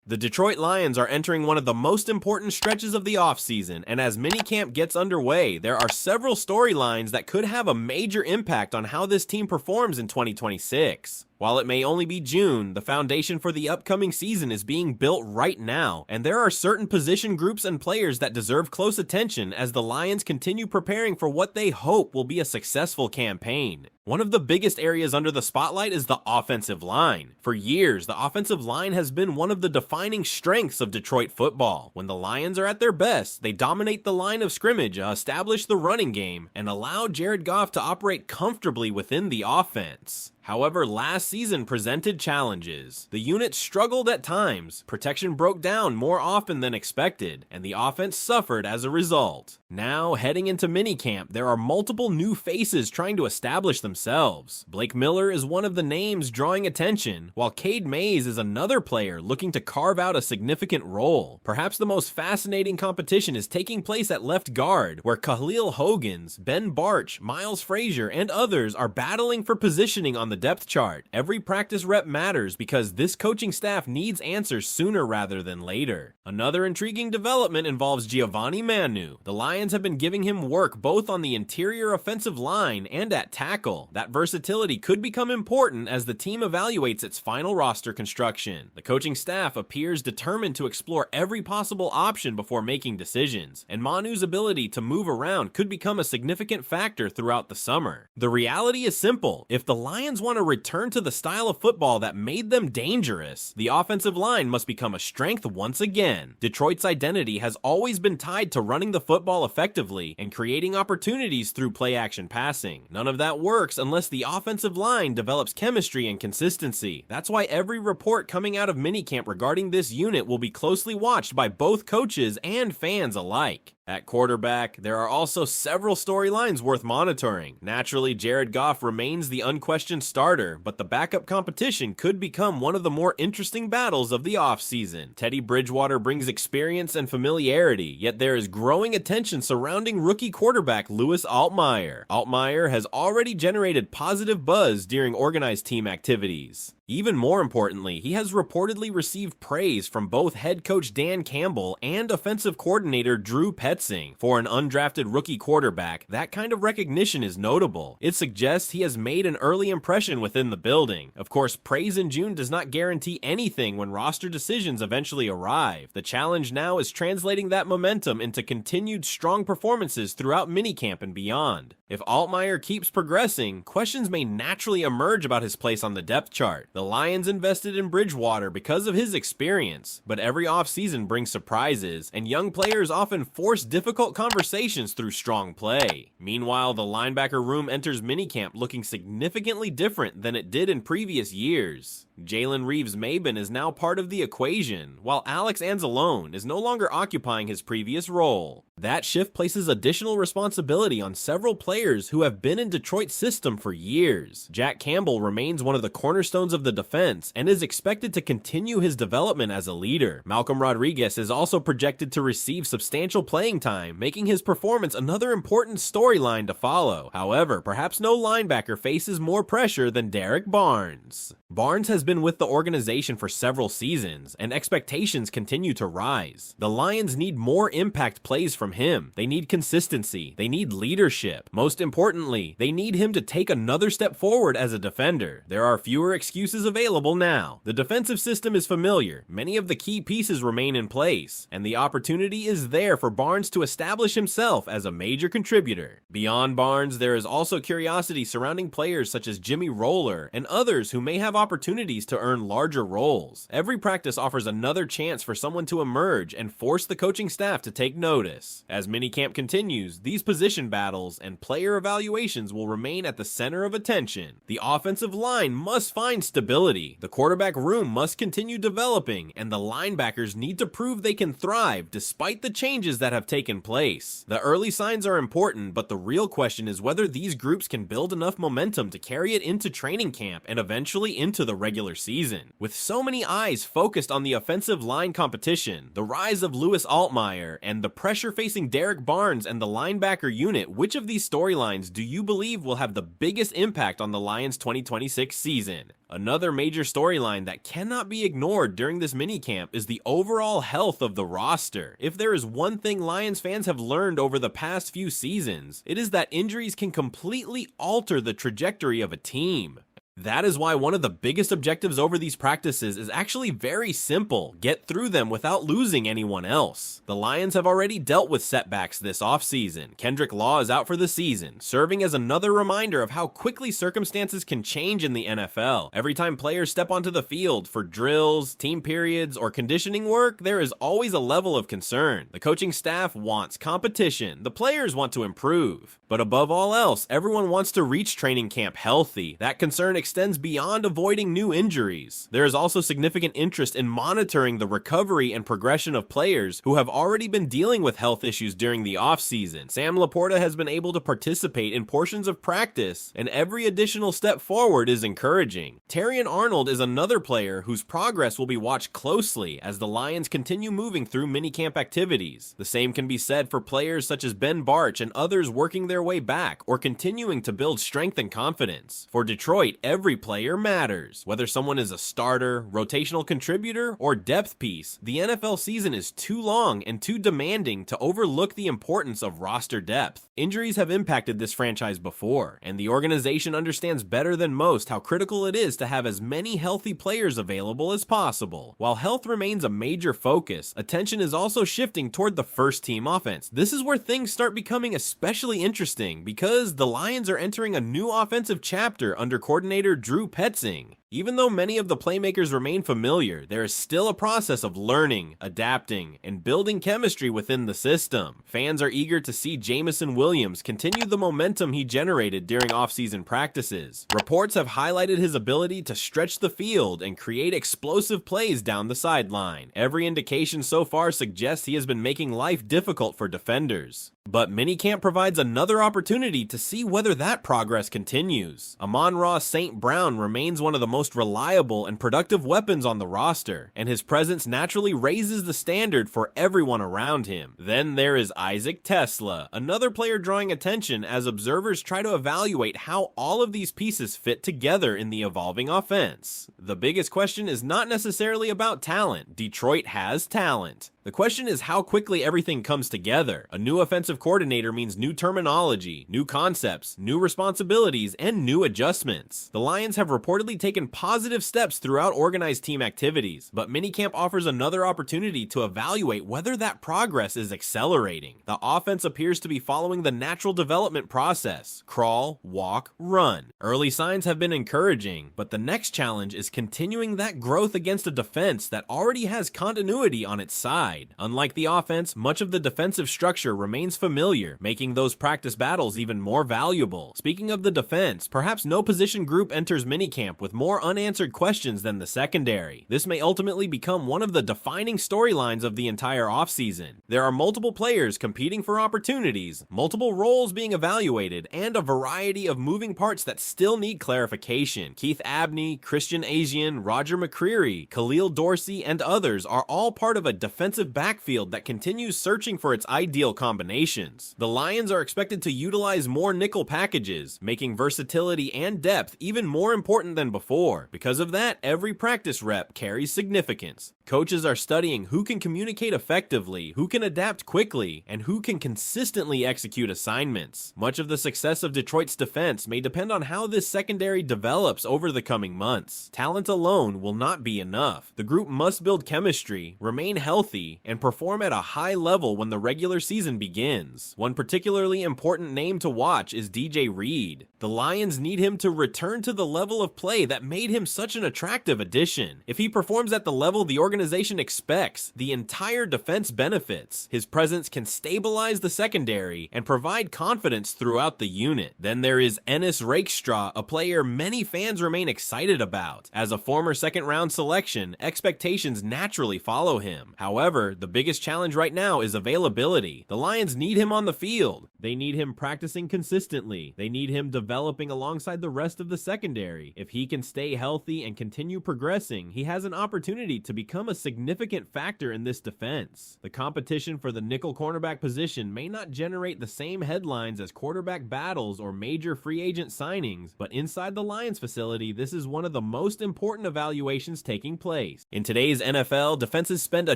The Detroit Lions are entering one of the most important stretches of the offseason, and as minicamp gets underway, there are several storylines that could have a major impact on how this team performs in 2026. While it may only be June, the foundation for the upcoming season is being built right now, and there are certain position groups and players that deserve close attention as the Lions continue preparing for what they hope will be a successful campaign. One of the biggest areas under the spotlight is the offensive line. For years, the offensive line has been one of the defining strengths of Detroit football. When the Lions are at their best, they dominate the line of scrimmage, establish the running game, and allow Jared Goff to operate comfortably within the offense. However, last season presented challenges. The unit struggled at times, protection broke down more often than expected, and the offense suffered as a result. Now, heading into minicamp, there are multiple new faces trying to establish themselves. Blake Miller is one of the names drawing attention, while Cade Mays is another player looking to carve out a significant role. Perhaps the most fascinating competition is taking place at left guard, where Khalil Hogan's, Ben Barch, Miles Frazier, and others are battling for positioning on the depth chart. Every practice rep matters because this coaching staff needs answers sooner rather than later. Another intriguing development involves Giovanni Manu. The Lions have been giving him work both on the interior offensive line and at tackle. That versatility could become important as the team evaluates its final roster construction. The coaching staff appears determined to explore every possible option before making decisions, and Manu's ability to move around could become a significant factor throughout the summer. The reality is simple. If the Lions want to return to the style of football that made them dangerous, the offensive line must become a strength once again. Detroit's identity has always been tied to running the football effectively and creating opportunities through play-action passing. None of that works unless the offensive line develops chemistry and consistency. That's why every report coming out of minicamp regarding this unit will be closely watched by both coaches and fans alike. At quarterback, there are also several storylines worth monitoring. Naturally, Jared Goff remains the unquestioned starter, but the backup competition could become one of the more interesting battles of the offseason. Teddy Bridgewater brings experience and familiarity, yet there is growing attention surrounding rookie quarterback Louis Altmyer. Altmyer has already generated positive buzz during organized team activities. Even more importantly, he has reportedly received praise from both head coach Dan Campbell and offensive coordinator Drew Petzing. For an undrafted rookie quarterback, that kind of recognition is notable. It suggests he has made an early impression within the building. Of course, praise in June does not guarantee anything when roster decisions eventually arrive. The challenge now is translating that momentum into continued strong performances throughout minicamp and beyond. If Altmyer keeps progressing, questions may naturally emerge about his place on the depth chart. The Lions invested in Bridgewater because of his experience, but every offseason brings surprises, and young players often force difficult conversations through strong play. Meanwhile, the linebacker room enters minicamp looking significantly different than it did in previous years. Jalen Reeves-Maybin is now part of the equation, while Alex Anzalone is no longer occupying his previous role. That shift places additional responsibility on several players who have been in Detroit's system for years. Jack Campbell remains one of the cornerstones of the defense and is expected to continue his development as a leader. Malcolm Rodriguez is also projected to receive substantial playing time, making his performance another important storyline to follow. However, perhaps no linebacker faces more pressure than Derek Barnes. Barnes has been with the organization for several seasons, and expectations continue to rise. The Lions need more impact plays from him. They need consistency. They need leadership. Most importantly, they need him to take another step forward as a defender. There are fewer excuses available now. The defensive system is familiar. Many of the key pieces remain in place, and the opportunity is there for Barnes to establish himself as a major contributor. Beyond Barnes, there is also curiosity surrounding players such as Jimmy Roller and others who may have opportunities to earn larger roles. Every practice offers another chance for someone to emerge and force the coaching staff to take notice. As minicamp continues, these position battles and player evaluations will remain at the center of attention. The offensive line must find stability, the quarterback room must continue developing, and the linebackers need to prove they can thrive despite the changes that have taken place. The early signs are important, but the real question is whether these groups can build enough momentum to carry it into training camp and eventually into the regular season. With so many eyes focused on the offensive line competition, the rise of Louis Altmyer, and the pressure facing facing Derek Barnes and the linebacker unit, which of these storylines do you believe will have the biggest impact on the Lions' 2026 season? Another major storyline that cannot be ignored during this minicamp is the overall health of the roster. If there is one thing Lions fans have learned over the past few seasons, it is that injuries can completely alter the trajectory of a team. That is why one of the biggest objectives over these practices is actually very simple: get through them without losing anyone else. The Lions have already dealt with setbacks this offseason. Kendrick Law is out for the season, serving as another reminder of how quickly circumstances can change in the NFL. Every time players step onto the field for drills, team periods, or conditioning work, there is always a level of concern. The coaching staff wants competition, the players want to improve. But above all else, everyone wants to reach training camp healthy. That concern extends beyond avoiding new injuries. There is also significant interest in monitoring the recovery and progression of players who have already been dealing with health issues during the offseason. Sam Laporta has been able to participate in portions of practice, and every additional step forward is encouraging. Terrion Arnold is another player whose progress will be watched closely as the Lions continue moving through minicamp activities. The same can be said for players such as Ben Barch and others working their way back or continuing to build strength and confidence. For Detroit, every player matters. Whether someone is a starter, rotational contributor, or depth piece, the NFL season is too long and too demanding to overlook the importance of roster depth. Injuries have impacted this franchise before, and the organization understands better than most how critical it is to have as many healthy players available as possible. While health remains a major focus, attention is also shifting toward the first-team offense. This is where things start becoming especially interesting because the Lions are entering a new offensive chapter under coordinator Drew Petzing. Even though many of the playmakers remain familiar, there is still a process of learning, adapting, and building chemistry within the system. Fans are eager to see Jameson Williams continue the momentum he generated during offseason practices. Reports have highlighted his ability to stretch the field and create explosive plays down the sideline. Every indication so far suggests he has been making life difficult for defenders. But minicamp provides another opportunity to see whether that progress continues. Amon-Ra St. Brown remains one of the most reliable and productive weapons on the roster, and his presence naturally raises the standard for everyone around him. Then there is Isaac Tesla, another player drawing attention as observers try to evaluate how all of these pieces fit together in the evolving offense. The biggest question is not necessarily about talent. Detroit has talent. The question is how quickly everything comes together. A new offensive coordinator means new terminology, new concepts, new responsibilities, and new adjustments. The Lions have reportedly taken positive steps throughout organized team activities, but minicamp offers another opportunity to evaluate whether that progress is accelerating. The offense appears to be following the natural development process: crawl, walk, run. Early signs have been encouraging, but the next challenge is continuing that growth against a defense that already has continuity on its side. Unlike the offense, much of the defensive structure remains familiar, making those practice battles even more valuable. Speaking of the defense, perhaps no position group enters minicamp with more unanswered questions than the secondary. This may ultimately become one of the defining storylines of the entire offseason. There are multiple players competing for opportunities, multiple roles being evaluated, and a variety of moving parts that still need clarification. Keith Abney, Christian Asian, Roger McCreary, Khalil Dorsey, and others are all part of a defensive backfield that continues searching for its ideal combinations. The Lions are expected to utilize more nickel packages, making versatility and depth even more important than before. Because of that, every practice rep carries significance. Coaches are studying who can communicate effectively, who can adapt quickly, and who can consistently execute assignments. Much of the success of Detroit's defense may depend on how this secondary develops over the coming months. Talent alone will not be enough. The group must build chemistry, remain healthy, and perform at a high level when the regular season begins. One particularly important name to watch is DJ Reed. The Lions need him to return to the level of play that made him such an attractive addition. If he performs at the level the organization expects, the entire defense benefits. His presence can stabilize the secondary and provide confidence throughout the unit. Then there is Ennis Rakestraw, a player many fans remain excited about. As a former second-round selection, expectations naturally follow him. However, the biggest challenge right now is availability. The Lions need him on the field. They need him practicing consistently. They need him developing alongside the rest of the secondary. If he can stay healthy and continue progressing, he has an opportunity to become become a significant factor in this defense. The competition for the nickel cornerback position may not generate the same headlines as quarterback battles or major free agent signings, but inside the Lions facility, this is one of the most important evaluations taking place. In today's NFL, defenses spend a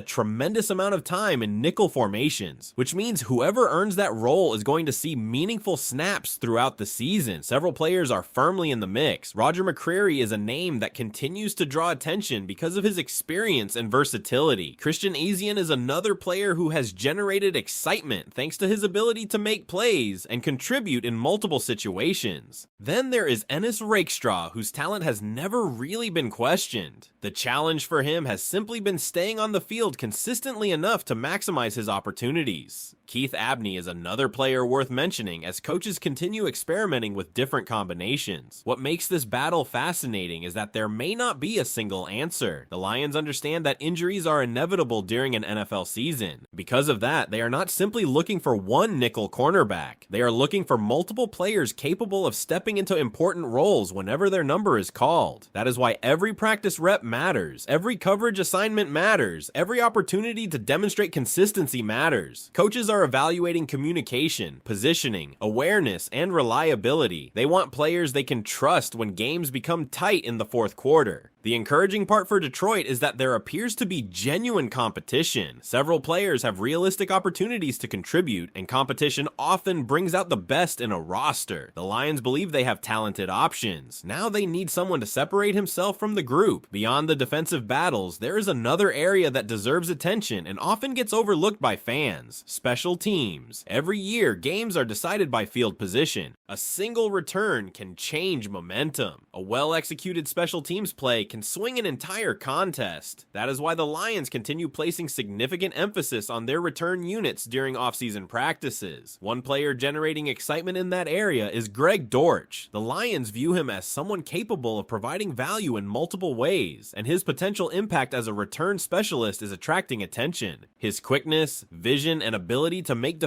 tremendous amount of time in nickel formations, which means whoever earns that role is going to see meaningful snaps throughout the season. Several players are firmly in the mix. Roger McCreary is a name that continues to draw attention because of his experience and versatility. Christian Ezian is another player who has generated excitement thanks to his ability to make plays and contribute in multiple situations. Then there is Ennis Rakestraw, whose talent has never really been questioned. The challenge for him has simply been staying on the field consistently enough to maximize his opportunities. Keith Abney is another player worth mentioning as coaches continue experimenting with different combinations. What makes this battle fascinating is that there may not be a single answer. The Lions understand that injuries are inevitable during an NFL season. Because of that, they are not simply looking for one nickel cornerback. They are looking for multiple players capable of stepping into important roles whenever their number is called. That is why every practice rep matters. Every coverage assignment matters. Every opportunity to demonstrate consistency matters. Coaches are evaluating communication, positioning, awareness, and reliability. They want players they can trust when games become tight in the fourth quarter. The encouraging part for Detroit is that there appears to be genuine competition. Several players have realistic opportunities to contribute, and competition often brings out the best in a roster. The Lions believe they have talented options. Now they need someone to separate himself from the group. Beyond the defensive battles, there is another area that deserves attention and often gets overlooked by fans: special teams. Every year, games are decided by field position. A single return can change momentum. A well-executed special teams play can swing an entire contest. That is why the Lions continue placing significant emphasis on their return units during offseason practices. One player generating excitement in that area is Greg Dortch. The Lions view him as someone capable of providing value in multiple ways, and his potential impact as a return specialist is attracting attention. His quickness, vision, and ability to make